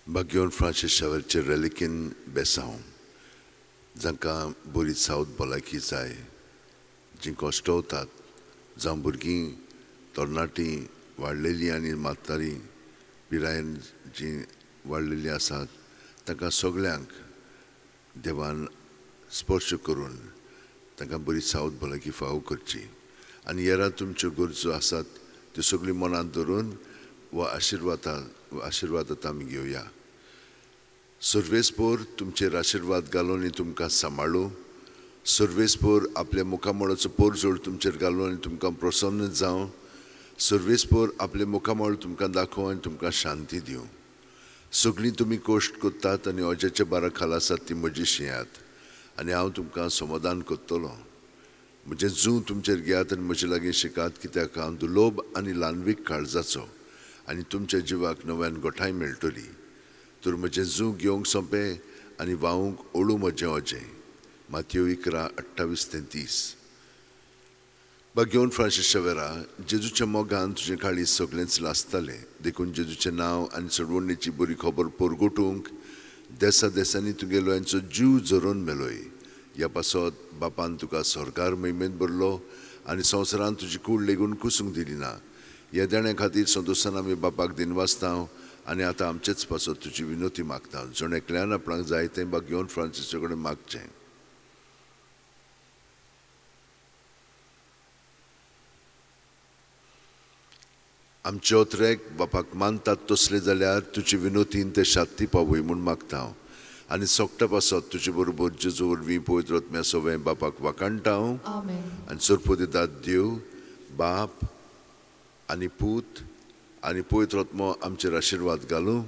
Bagion Francis Xavierचे reliquin besaw, जांकां बरी सावत भलायकी जाय, जीं कश्टवतात, जावं भुरगीं तरणाटीं वाडलेलीं आनी म्हातारीं पिरायेन जीं वाडलेलीं आसात तांकां सगळ्यांक देवान स्पर्श करून तांकां बरी सावत भलायकी फावो करची आनी हेरां तुमच्यो गरजो आसात त्यो सगळ्यो मनांत धरून वा आशिर्वादांत आमी घेवया. सर्वेस्पोर तुमचेर आशिर्वाद घालून आनी तुमकां सांबाळूं, सर्वेस्पोर आपल्या मुखामळाचो पोरजोळ तुमचेर घालून आनी तुमकां प्रसन्न जावं, सर्वेस्पोर आपले मुखामळ तुमकां दाखोवन आनी तुमकां शांती दिवं. सगळीं तुमी कोश्ट कोत्तात आनी ओज्याच्या बारा खाला आसात ती म्हजी शिंयात आनी हांव तुमकां समाधान कोत्तलों. म्हजें जूं तुमचेर घेयात आनी म्हजे लागीं शिकात, कित्याक हांव दुलोभ आनी ल्हानवीक काळजाचो आनी तुमच्या जिवाक नव्यान गोठाय मेळटली. तर म्हजें जूं घेवंक सोंपें आनी वावूंक ओळू म्हजें ओजें. मातयेव 11:28-30. बागियोन फ्रांसीस शावेरा, जेजूच्या मोगान तुजें काळीज सगळेंच लासतालें, देखून जेजूचें नांव आनी चडवणेची बरी खबर परगटूंक देसा देसांनी तुगेलो यांचो जीव जरोवन मेलोय. ह्या पासत बापान तुका स्वर्गार महिमेंत भरलो आनी संवसारांत तुजी कूड लेगून कुसूंक दिली ना. ह्या देण्या खातीर संतोशान आमी बापाक दिनवासतांव आनी आतां आमचेच पासत तुजी विनोती मागता. जण एकल्यान आपणाक जाय तें बागियोन फ्रांसीसा कडेन मागचें. आमचे ओत्रेक बापाक मानतात तसले जाल्यार तुजी विनोतीन ते शांती पावय म्हूण मागता हांव. आनी सोगटा पासत तुजे बरोबर जेजू वरवीं पवित्र आत्म्या सवें बापाक वाकाणटा हांव. आनी सर्पो दितात देव, बाप आनी पूत आनी पवित्र आत्मो आमचेर आशिर्वाद घालूं.